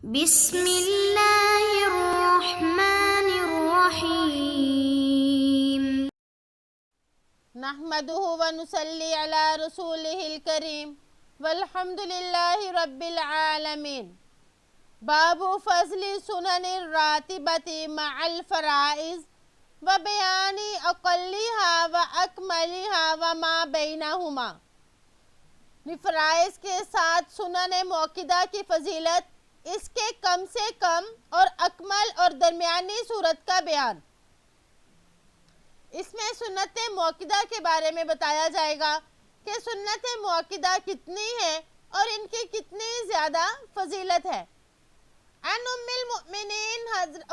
بسم اللہ الرحمن الرحیم نحمده ونصلی علی رسولہ الکریم والحمد للہ رب العالمین۔ باب فضل سنن الراتبۃ مع الفرائض وبیان اقلها واکملها وما بینہما۔ فرائض کے ساتھ سنن موقدہ کی فضیلت، اس کے کم سے کم اور اکمل اور درمیانی صورت کا بیان۔ اس میں سنت موقدہ کے بارے میں بتایا جائے گا کہ سنت موقدہ کتنی ہے اور ان کی کتنی زیادہ فضیلت ہے۔ عن ام المؤمنین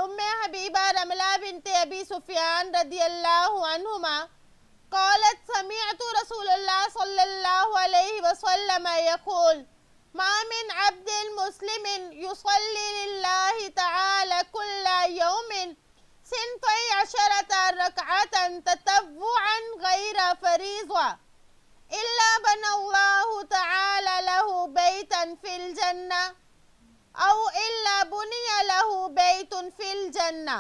ام حبیبہ رملہ بنت ابی سفیان رضی اللہ عنہما قالت سمعت رسول اللہ صلی اللہ علیہ وسلم یقول ما من عبد مسلم يصلي لله تعالى كل يوم 12 ركعة تطوعا غير فريضة إلا بنى الله تعالى له بيتا في الجنة أو إلا بني له بيت في الجنة۔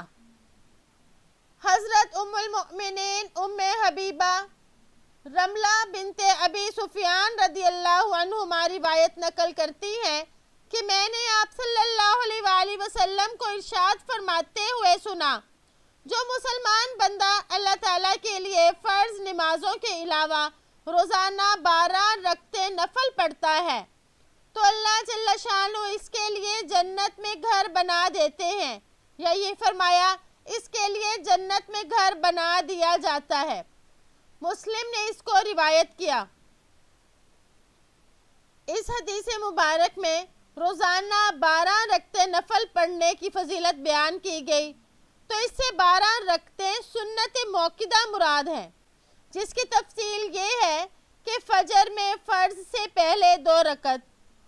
حضرت ام المؤمنین ام حبیبہ رملہ بنت ابی سفیان رضی اللہ عنہما روایت نقل کرتی ہیں کہ میں نے آپ صلی اللہ علیہ وآلہ وسلم کو ارشاد فرماتے ہوئے سنا، جو مسلمان بندہ اللہ تعالیٰ کے لیے فرض نمازوں کے علاوہ روزانہ 12 رکعتیں نفل پڑھتا ہے تو اللہ جل شانہ اس کے لیے جنت میں گھر بنا دیتے ہیں، یا یہ فرمایا اس کے لیے جنت میں گھر بنا دیا جاتا ہے۔ مسلم نے اس کو روایت کیا۔ اس حدیث مبارک میں روزانہ 12 رکعتیں نفل پڑھنے کی فضیلت بیان کی گئی، تو اس سے 12 رکعتیں سنت موقدہ مراد ہیں، جس کی تفصیل یہ ہے کہ فجر میں فرض سے پہلے 2 رکعت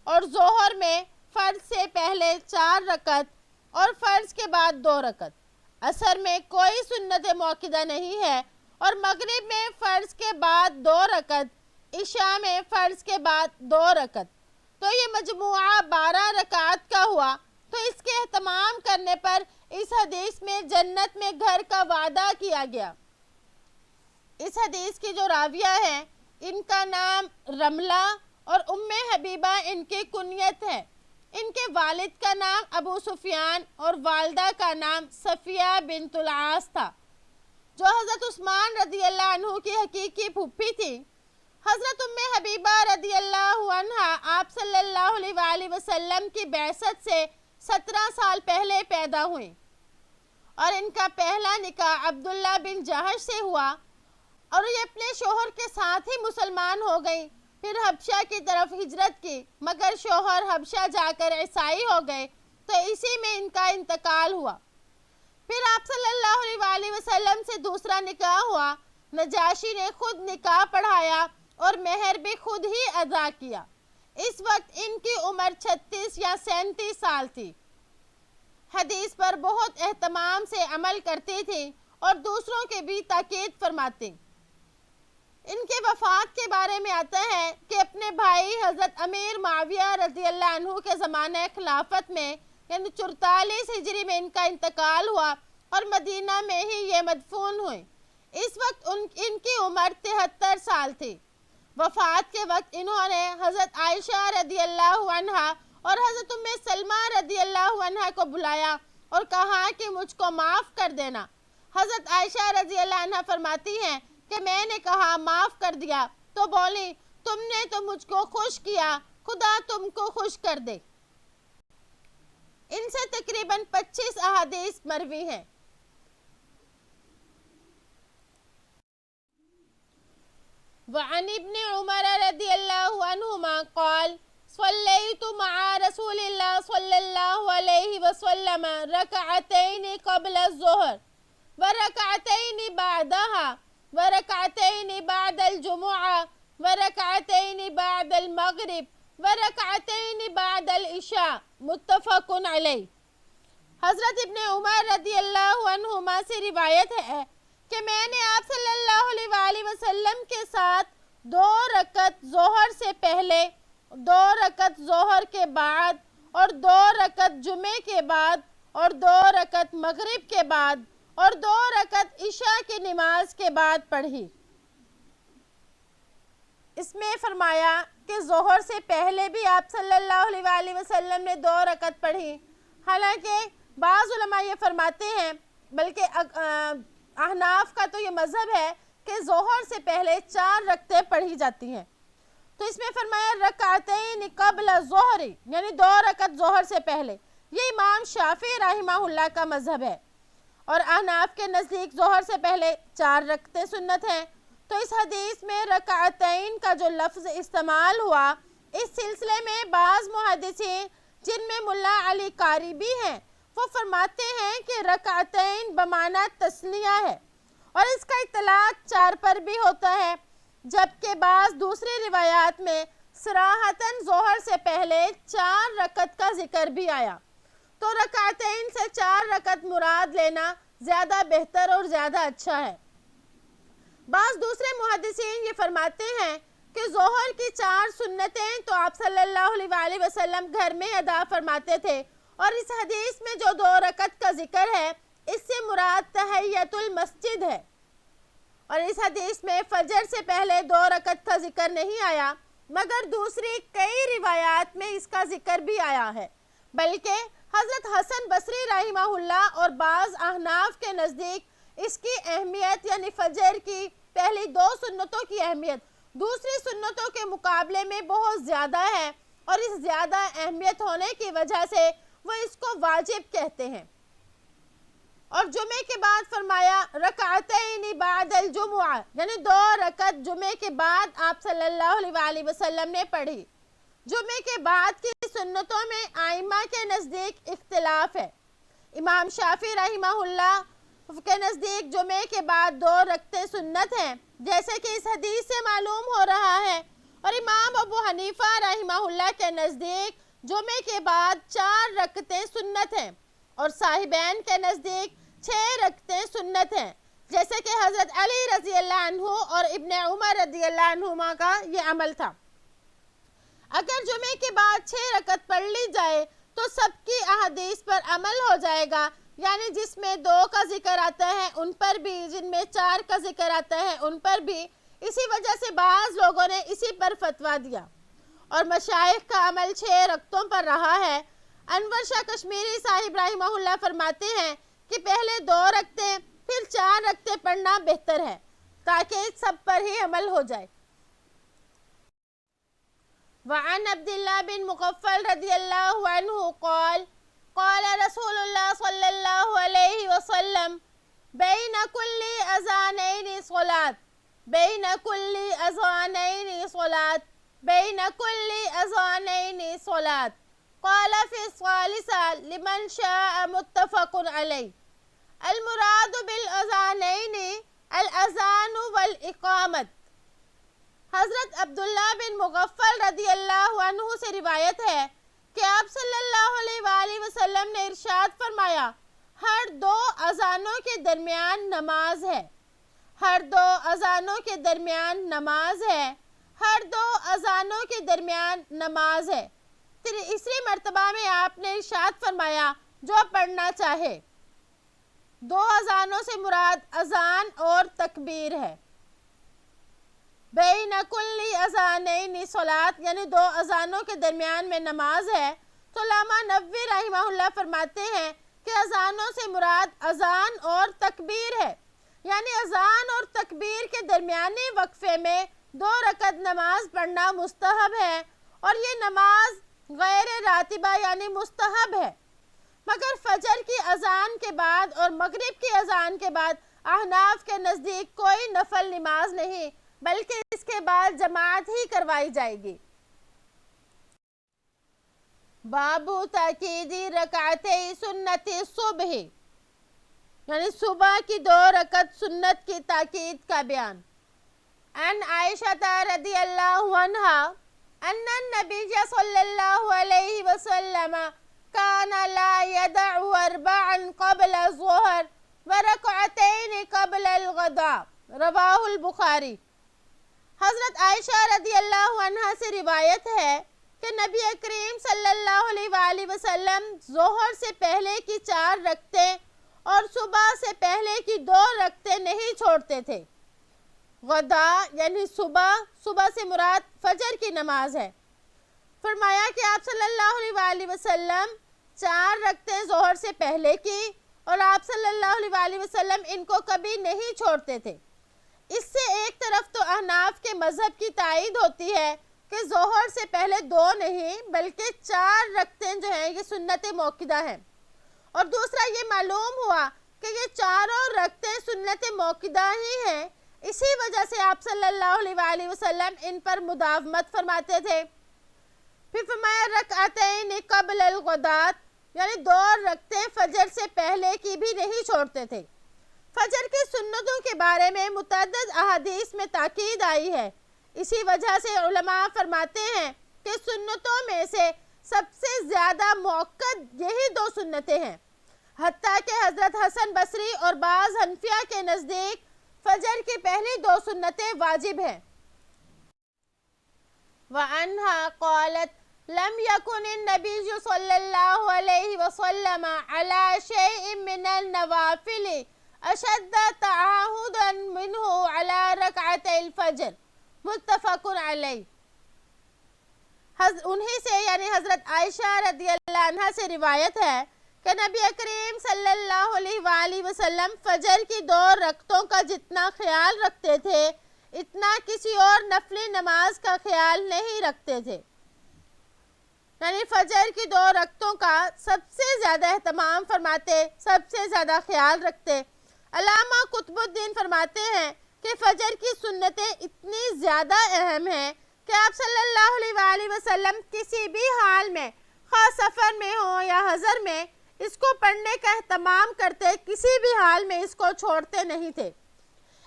اور ظہر میں فرض سے پہلے 4 رکعت اور فرض کے بعد 2 رکعت۔ عصر میں کوئی سنت موقدہ نہیں ہے، اور مغرب میں فرض کے بعد 2 رکعت، عشاء میں فرض کے بعد 2 رکعت، تو یہ مجموعہ 12 رکعات کا ہوا۔ تو اس کے اہتمام کرنے پر اس حدیث میں جنت میں گھر کا وعدہ کیا گیا۔ اس حدیث کی جو راویہ ہیں ان کا نام رملہ اور ام حبیبہ ان کی کنیت ہے۔ ان کے والد کا نام ابو سفیان اور والدہ کا نام صفیہ بنت العاص تھا، جو حضرت عثمان رضی اللہ عنہ کی حقیقی پھوپھی تھی۔ حضرت ام حبیبہ رضی اللہ عنہا آپ صلی اللہ علیہ وآلہ وسلم کی بعثت سے 17 سال پہلے پیدا ہوئیں، اور ان کا پہلا نکاح عبداللہ بن جہش سے ہوا، اور یہ اپنے شوہر کے ساتھ ہی مسلمان ہو گئیں۔ پھر حبشہ کی طرف ہجرت کی، مگر شوہر حبشہ جا کر عیسائی ہو گئے، تو اسی میں ان کا انتقال ہوا۔ پھر آپ صلی اللہ علیہ وآلہ وسلم سے دوسرا نکاح ہوا۔ نجاشی نے خود نکاح پڑھایا اور مہر بھی خود ہی ادا کیا۔ اس وقت ان کی عمر 36 یا 37 سال تھی۔ حدیث پر بہت اہتمام سے عمل کرتی تھی اور دوسروں کے بھی تاکید فرماتی۔ ان کے وفات کے بارے میں آتا ہے کہ اپنے بھائی حضرت امیر معاویہ رضی اللہ عنہ کے زمانہ خلافت میں یعنی 44 ہجری میں ان کا انتقال ہوا، اور مدینہ میں ہی یہ مدفون ہوئے۔ اس وقت ان کی عمر 73 سال تھی۔ وفات کے وقت انہوں نے حضرت عائشہ رضی اللہ عنہا اور حضرت ام سلمہ رضی اللہ عنہا کو بلایا اور کہا کہ مجھ کو معاف کر دینا۔ حضرت عائشہ رضی اللہ عنہا فرماتی ہیں کہ میں نے کہا معاف کر دیا، تو بولی تم نے تو مجھ کو خوش کیا، خدا تم کو خوش کر دے۔ ان سے تقریباً 25 احادیث مروی ہیں۔ وعن ابن عمر رضی اللہ عنہما قال صلیت مع رسول اللہ صلی اللہ علیہ وسلم رکعتین قبل الظہر ورکعتین بعدها ورکعتین بعد الجمعہ ورکعتین بعد المغرب ورکعتین بعد العشاء، متفق علیہ۔ حضرت ابن عمر رضی اللہ عنہما سے روایت ہے کہ میں نے آپ صلی اللہ علیہ وآلہ وسلم کے ساتھ 2 رکعت ظہر سے پہلے، 2 رکعت ظہر کے بعد اور 2 رکعت جمعے کے بعد اور 2 رکعت مغرب کے بعد اور 2 رکعت عشاء کی نماز کے بعد پڑھی۔ اس میں فرمایا کہ ظہر سے پہلے بھی آپ صلی اللہ علیہ وآلہ وسلم نے 2 رکعت پڑھی۔ حالانکہ بعض علماء یہ فرماتے ہیں، بلکہ احناف کا تو یہ مذہب ہے کہ ظہر سے پہلے 4 رکعتیں پڑھی جاتی ہیں۔ تو اس میں فرمایا رکعتین قبل ظہر، یعنی 2 رکعت ظہر سے پہلے۔ یہ امام شافعی رحمہ اللہ کا مذہب ہے، اور احناف کے نزدیک ظہر سے پہلے 4 رکعتیں سنت ہیں۔ تو اس حدیث میں رکعتین کا جو لفظ استعمال ہوا، اس سلسلے میں بعض محدثین جن میں ملا علی قاری بھی ہیں، وہ فرماتے ہیں کہ رکعتین بمعنی تثنیہ ہے، اور اس کا اطلاق 4 پر بھی ہوتا ہے، جبکہ بعض دوسری روایات میں صراحتاً ظہر سے پہلے 4 رکعت کا ذکر بھی آیا۔ تو رکعتین سے 4 رکعت مراد لینا زیادہ بہتر اور زیادہ اچھا ہے۔ بعض دوسرے محدثین یہ فرماتے ہیں کہ ظہر کی 4 سنتیں تو آپ صلی اللہ علیہ وآلہ وسلم گھر میں ادا فرماتے تھے، اور اس حدیث میں جو 2 رکعت کا ذکر ہے، اس سے مراد تحیۃ المسجد ہے، اور اس حدیث میں فجر سے پہلے 2 رکعت کا ذکر نہیں آیا، مگر دوسری کئی روایات میں اس کا ذکر بھی آیا ہے۔ بلکہ حضرت حسن بصری رحمہ اللہ اور بعض احناف کے نزدیک اس کی اہمیت، یعنی فجر کی پہلی 2 سنتوں کی اہمیت دوسری سنتوں کے مقابلے میں بہت زیادہ ہے، اور اس زیادہ اہمیت ہونے کی وجہ سے وہ اس کو واجب کہتے ہیں۔ اور جمعے کے بعد فرمایا رکعتین بعد الجمعہ، یعنی 2 رکعت جمعے کے بعد آپ صلی اللہ علیہ وآلہ وسلم نے پڑھی۔ جمعے کے بعد کی سنتوں میں ائمہ کے نزدیک اختلاف ہے۔ امام شافعی رحمہ اللہ کے نزدیک جمعے کے بعد 2 رکعتیں سنت ہیں، جیسے کہ اس حدیث سے معلوم ہو رہا ہے، اور امام ابو حنیفہ رحمہ اللہ کے نزدیک جمعے کے بعد 4 رکعتیں سنت ہیں، اور صاحبین کے نزدیک 6 رکعتیں سنت ہیں، جیسے کہ حضرت علی رضی اللہ عنہ اور ابن عمر رضی اللہ عنہما کا یہ عمل تھا۔ اگر جمعے کے بعد 6 رکعت پڑھ لی جائے تو سب کی احادیث پر عمل ہو جائے گا، یعنی جس میں 2 کا ذکر آتا ہے ان پر بھی، جن میں 4 کا ذکر آتا ہے ان پر بھی۔ اسی وجہ سے بعض لوگوں نے اسی پر فتویٰ دیا، اور مشائخ کا عمل 6 رکعتوں پر رہا ہے۔ انور شاہ کشمیری صاحب رحمہ اللہ فرماتے ہیں کہ پہلے 2 رکعتیں پھر 4 رکعتیں پڑھنا بہتر ہے، تاکہ سب پر ہی عمل ہو جائے۔ وعن عبداللہ بن مغفل رضی اللہ عنہ قال قال رسول اللہ صلی اللہ علیہ وسلم بین کل اذانین صلاۃ بین کل اذانین صلاۃ بین کل اذانین صلاۃ قال فی الثالثہ لمن شاء متفق علیہ۔ المراد بالاذانین الاذان والاقامت۔ حضرت عبداللہ بن مغفل رضی اللہ عنہ سے روایت ہے کہ آپ صلی اللہ علیہ وآلہ وسلم نے ارشاد فرمایا، ہر 2 اذانوں کے درمیان نماز ہے، ہر 2 اذانوں کے درمیان نماز ہے، ہر 2 اذانوں کے درمیان نماز ہے۔ تیسری مرتبہ میں آپ نے ارشاد فرمایا، جو پڑھنا چاہے۔ 2 اذانوں سے مراد اذان اور تکبیر ہے۔ بین کل اذانین صلاۃ، یعنی 2 اذانوں کے درمیان میں نماز ہے۔ تو علامہ نووی رحمہ اللہ فرماتے ہیں کہ اذانوں سے مراد اذان اور تکبیر ہے، یعنی اذان اور تکبیر کے درمیانی وقفے میں 2 رکعت نماز پڑھنا مستحب ہے، اور یہ نماز غیر راتبہ یعنی مستحب ہے۔ مگر فجر کی اذان کے بعد اور مغرب کی اذان کے بعد احناف کے نزدیک کوئی نفل نماز نہیں، بلکہ اس کے بعد جماعت ہی کروائی جائے گی۔ باب تاکیدی رکعتی سنت صبح، یعنی صبح کی 2 رکعت سنت کی تاکید کا بیان۔ عن عائشہ رضی اللہ عنہا ان النبی صلی اللہ علیہ وسلم کان لا يدع 4 قبل الظہر ورکعتین قبل الغداء، رواہ البخاری۔ حضرت عائشہ رضی اللہ عنہ سے روایت ہے کہ نبی کریم صلی اللہ علیہ وآلہ وسلم ظہر سے پہلے کی 4 رکعتیں اور صبح سے پہلے کی 2 رکعتیں نہیں چھوڑتے تھے۔ غدا یعنی صبح سے مراد فجر کی نماز ہے۔ فرمایا کہ آپ صلی اللہ علیہ وآلہ وسلم 4 رکعتیں ظہر سے پہلے کی اور آپ صلی اللہ علیہ وآلہ وسلم ان کو کبھی نہیں چھوڑتے تھے۔ اس سے ایک طرف تو احناف کے مذہب کی تائید ہوتی ہے کہ ظہر سے پہلے 2 نہیں بلکہ 4 رکعتیں جو ہیں یہ سنت موقدہ ہیں، اور دوسرا یہ معلوم ہوا کہ یہ 4 رکعتیں سنت موقدہ ہی ہیں، اسی وجہ سے آپ صلی اللہ علیہ وآلہ وسلم ان پر مداومت فرماتے تھے۔ پھر فرمایا رکعتین قبل الغدات، یعنی 2 رکعتیں فجر سے پہلے کی بھی نہیں چھوڑتے تھے۔ فجر کی سنتوں کے بارے میں متعدد احادیث میں تاکید آئی ہے، اسی وجہ سے علماء فرماتے ہیں کہ سنتوں میں سے سب سے زیادہ موقت یہی 2 سنتیں ہیں، حتیٰ کہ حضرت حسن بصری اور بعض حنفیہ کے نزدیک فجر کی پہلی 2 سنتیں واجب ہیں۔ وَأَنْهَا قَالَتْ لَمْ يَكُنِ النَّبِيُّ صَلَّى اللَّهُ عَلَيْهِ وَسَلَّمَ عَلَى شَيْءٍ مِّنَ النَّوَافِلِ أَشَدَّ تَعَاهُدًا مِّنْهُ عَلَى رَكْعَتَيِ الْفَجْرِ متفق علیہ۔ انہی سے یعنی حضرت عائشہ رضی اللہ عنہ سے روایت ہے کہ نبی کریم صلی اللہ علیہ وآلہ وسلم فجر کی 2 رکعتوں کا جتنا خیال رکھتے تھے اتنا کسی اور نفلی نماز کا خیال نہیں رکھتے تھے، یعنی فجر کی 2 رکعتوں کا سب سے زیادہ اہتمام فرماتے، سب سے زیادہ خیال رکھتے۔ علامہ قطب الدین فرماتے ہیں کہ فجر کی سنتیں اتنی زیادہ اہم ہیں کہ آپ صلی اللہ علیہ وآلہ وسلم کسی بھی حال میں، خواہ سفر میں ہو یا حضر میں، اس کو پڑھنے کا اہتمام کرتے، کسی بھی حال میں اس کو چھوڑتے نہیں تھے۔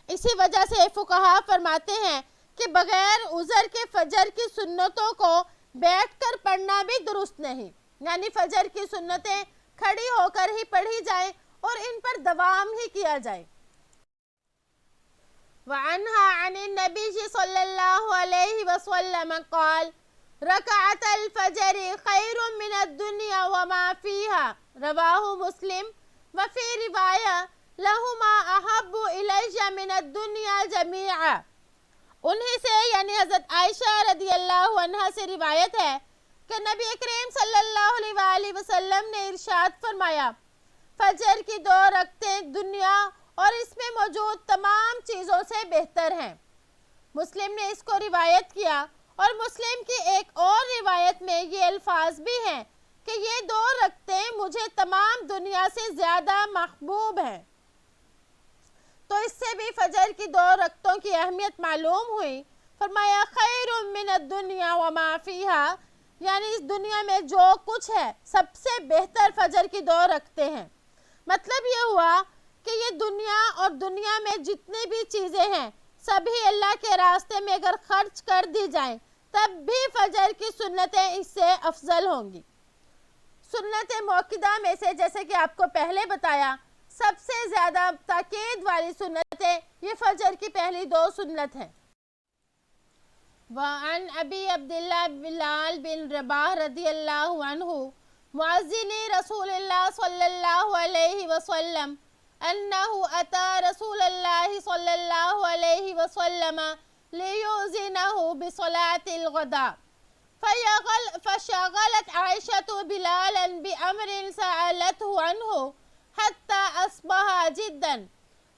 اسی وجہ سے فقہا فرماتے ہیں کہ بغیر عذر کے فجر کی سنتوں کو بیٹھ کر پڑھنا بھی درست نہیں، یعنی فجر کی سنتیں کھڑی ہو کر ہی پڑھی جائیں اور ان پر دوام ہی کیا جائے۔ وعنها عن النبي صلى الله عليه وسلم قال ركعة الفجر خير من الدنيا وما فيها رواه مسلم وفي رواية لهما أحب إلي من الدنيا جميعا۔ انہی سے یعنی حضرت عائشہ رضی اللہ عنہ سے روایت ہے کہ نبی کریم صلی اللہ علیہ وآلہ وسلم نے ارشاد فرمایا فجر کی 2 رکعتیں دنیا اور اس میں موجود تمام چیزوں سے بہتر ہیں۔ مسلم نے اس کو روایت کیا، اور مسلم کی ایک اور روایت میں یہ الفاظ بھی ہیں کہ یہ 2 رکعتیں مجھے تمام دنیا سے زیادہ محبوب ہیں۔ تو اس سے بھی فجر کی 2 رکعتوں کی اہمیت معلوم ہوئی۔ فرمایا خیر من الدنیا وما فیہا، یعنی اس دنیا میں جو کچھ ہے سب سے بہتر فجر کی 2 رکعتیں ہیں۔ مطلب یہ ہوا کہ یہ دنیا اور دنیا میں جتنی بھی چیزیں ہیں سبھی اللہ کے راستے میں اگر خرچ کر دی جائیں تب بھی فجر کی سنتیں اس سے افضل ہوں گی۔ سنت موقدہ میں سے جیسے کہ آپ کو پہلے بتایا سب سے زیادہ تاکید والی سنتیں یہ فجر کی پہلی 2 سنت ہیں۔ وعن ابی عبداللہ بلال بن رباح رضی اللہ عنہ مؤذن رسول اللہ صلی اللہ علیہ وسلم انه اتى رسول الله صلى الله عليه وسلم ليؤذنه بصلاة الغداء فشغلت عائشة بلالا بأمر سألته عنه حتى أصبح جدا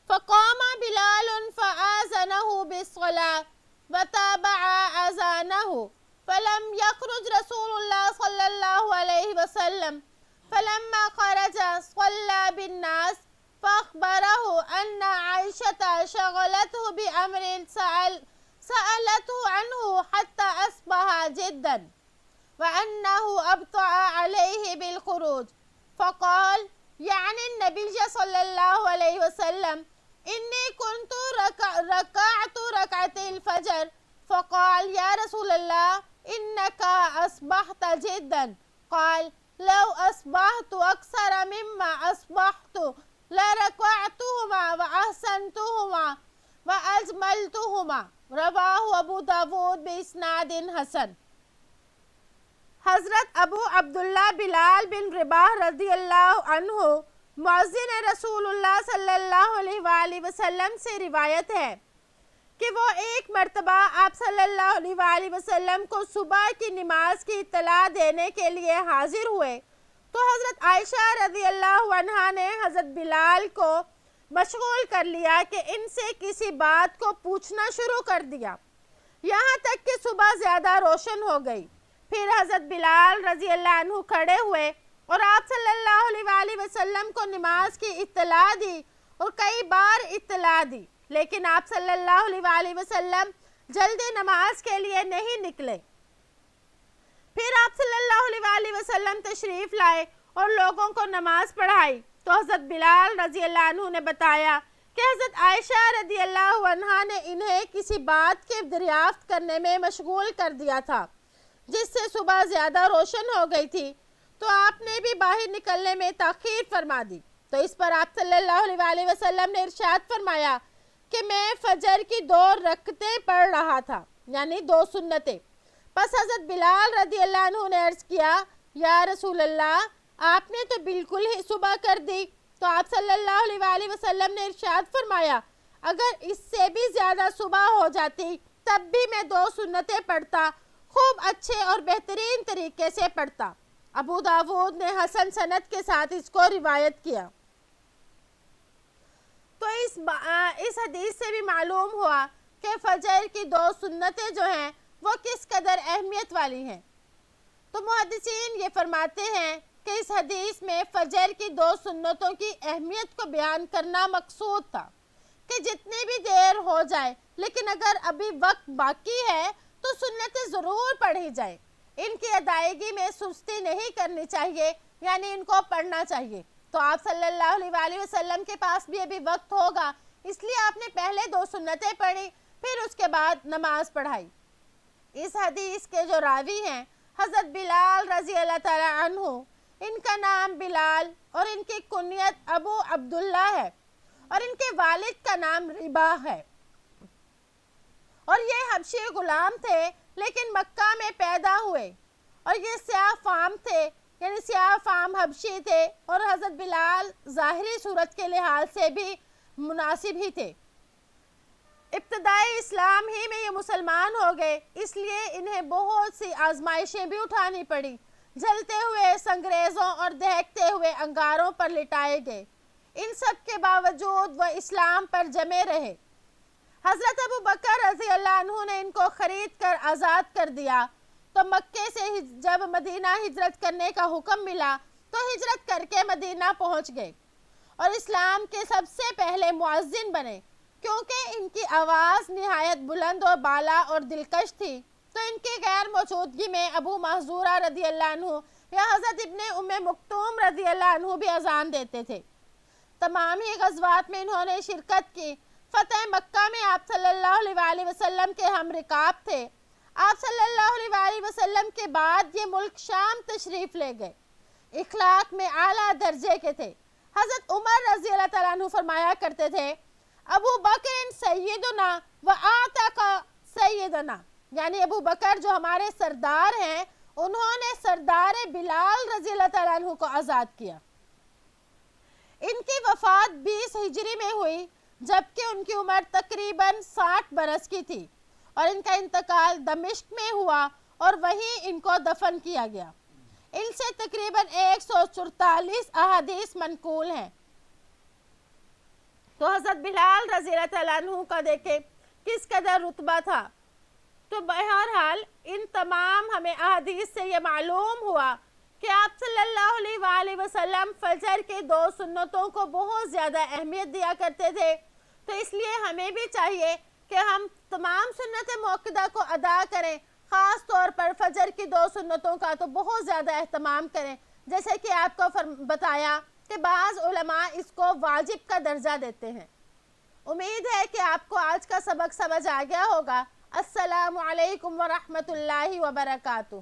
فقام بلال فآذنه بالصلاة وتابع أذانه فلم يخرج رسول الله صلى الله عليه وسلم فلما خرج صلى بالناس فأخبره أن عائشة شغلته بأمر سألته عنه حتى أصبح جدا وأنه أبطأ عليه بالخروج فقال يعني النبي صلى الله عليه وسلم إني كنت ركعت ركعتي الفجر فقال يا رسول الله إنك أصبحت جدا قال لو أصبحت أكثر مما أصبحت لركعتهما وأحسنتهما وأجملتهما رواه أبو داود بإسناد حسن۔ حضرت ابو عبداللہ بلال بن رباح رضی اللہ عنہ مؤذن رسول اللہ صلی اللہ علیہ وآلہ وسلم سے روایت ہے کہ وہ ایک مرتبہ آپ صلی اللہ علیہ وآلہ وسلم کو صبح کی نماز کی اطلاع دینے کے لیے حاضر ہوئے تو حضرت عائشہ رضی اللہ عنہا نے حضرت بلال کو مشغول کر لیا کہ ان سے کسی بات کو پوچھنا شروع کر دیا، یہاں تک کہ صبح زیادہ روشن ہو گئی۔ پھر حضرت بلال رضی اللہ عنہ کھڑے ہوئے اور آپ صلی اللہ علیہ وآلہ وسلم کو نماز کی اطلاع دی اور کئی بار اطلاع دی، لیکن آپ صلی اللہ علیہ وآلہ وسلم جلدی نماز کے لیے نہیں نکلے۔ پھر آپ صلی اللہ علیہ وآلہ وسلم تشریف لائے اور لوگوں کو نماز پڑھائی تو حضرت بلال رضی اللہ عنہ نے بتایا کہ حضرت عائشہ رضی اللہ عنہا نے انہیں کسی بات کے دریافت کرنے میں مشغول کر دیا تھا جس سے صبح زیادہ روشن ہو گئی تھی، تو آپ نے بھی باہر نکلنے میں تاخیر فرما دی۔ تو اس پر آپ صلی اللہ علیہ وآلہ وسلم نے ارشاد فرمایا کہ میں فجر کی 2 رکعتیں پڑھ رہا تھا، یعنی 2 سنتیں۔ پس حضرت بلال رضی اللہ عنہ نے عرض کیا، یا رسول اللہ، آپ نے تو بالکل ہی صبح کر دی۔ تو آپ صلی اللہ علیہ وآلہ وسلم نے ارشاد فرمایا، اگر اس سے بھی زیادہ صبح ہو جاتی تب بھی میں 2 سنتیں پڑھتا، خوب اچھے اور بہترین طریقے سے پڑھتا۔ ابو داود نے حسن سند کے ساتھ اس کو روایت کیا۔ تو اس حدیث سے بھی معلوم ہوا کہ فجر کی 2 سنتیں جو ہیں وہ کس قدر اہمیت والی ہیں۔ تو محدثین یہ فرماتے ہیں کہ اس حدیث میں فجر کی 2 سنتوں کی اہمیت کو بیان کرنا مقصود تھا کہ جتنی بھی دیر ہو جائے لیکن اگر ابھی وقت باقی ہے تو سنتیں ضرور پڑھی جائیں، ان کی ادائیگی میں سستی نہیں کرنی چاہیے، یعنی ان کو پڑھنا چاہیے۔ تو آپ صلی اللہ علیہ وآلہ وسلم کے پاس بھی ابھی وقت ہوگا، اس لیے آپ نے پہلے 2 سنتیں پڑھی، پھر اس کے بعد نماز پڑھائی۔ اس حدیث کے جو راوی ہیں حضرت بلال رضی اللہ تعالی عنہ، ان کا نام بلال اور ان کی کنیت ابو عبداللہ ہے اور ان کے والد کا نام رباح ہے، اور یہ حبشی غلام تھے لیکن مکہ میں پیدا ہوئے، اور یہ سیاہ فام تھے، یعنی سیاہ فام حبشی تھے، اور حضرت بلال ظاہری صورت کے لحاظ سے بھی مناسب ہی تھے۔ ابتدائی اسلام ہی میں یہ مسلمان ہو گئے، اس لیے انہیں بہت سی آزمائشیں بھی اٹھانی پڑی، جلتے ہوئے سنگریزوں اور دہکتے ہوئے انگاروں پر لٹائے گئے۔ ان سب کے باوجود وہ اسلام پر جمے رہے۔ حضرت ابو بکر رضی اللہ عنہ نے ان کو خرید کر آزاد کر دیا، تو مکے سے جب مدینہ ہجرت کرنے کا حکم ملا تو ہجرت کر کے مدینہ پہنچ گئے اور اسلام کے سب سے پہلے مؤذن بنے۔ کیونکہ ان کی آواز نہایت بلند اور بالا اور دلکش تھی تو ان کی غیر موجودگی میں ابو محذورہ رضی اللہ عنہ یا حضرت ابن ام مکتوم رضی اللہ عنہ بھی اذان دیتے تھے۔ تمام ہی غزوات میں انہوں نے شرکت کی۔ فتح مکہ میں آپ صلی اللہ علیہ وآلہ وسلم کے ہم رکاب تھے۔ آپ صلی اللہ علیہ وآلہ وسلم کے بعد یہ ملک شام تشریف لے گئے۔ اخلاق میں اعلیٰ درجے کے تھے۔ حضرت عمر رضی اللہ تعالیٰ عنہ فرمایا کرتے تھے، ابو بکر سیدنا و آتق سیدنا، یعنی ابو بکر جو ہمارے سردار ہیں، انہوں نے سردار بلال رضی اللہ تعالیٰ عنہ کو آزاد کیا۔ ان کی وفات 20 ہجری میں ہوئی، جبکہ ان کی عمر تقریباً 60 برس کی تھی، اور ان کا انتقال دمشق میں ہوا اور وہیں ان کو دفن کیا گیا۔ ان سے تقریباً 144 احادیث منقول ہیں۔ تو حضرت بلال رضی اللہ تعالیٰ عنہ کا دیکھیں کس قدر رتبہ تھا۔ تو بہرحال ان تمام ہمیں احادیث سے یہ معلوم ہوا کہ آپ صلی اللہ علیہ وآلہ وسلم فجر کے 2 سنتوں کو بہت زیادہ اہمیت دیا کرتے تھے۔ تو اس لیے ہمیں بھی چاہیے کہ ہم تمام سنت موقدہ کو ادا کریں، خاص طور پر فجر کی 2 سنتوں کا تو بہت زیادہ اہتمام کریں، جیسے کہ آپ کو بتایا کہ بعض علماء اس کو واجب کا درجہ دیتے ہیں۔ امید ہے کہ آپ کو آج کا سبق سمجھ آ گیا ہوگا۔ السلام علیکم ورحمۃ اللہ وبرکاتہ۔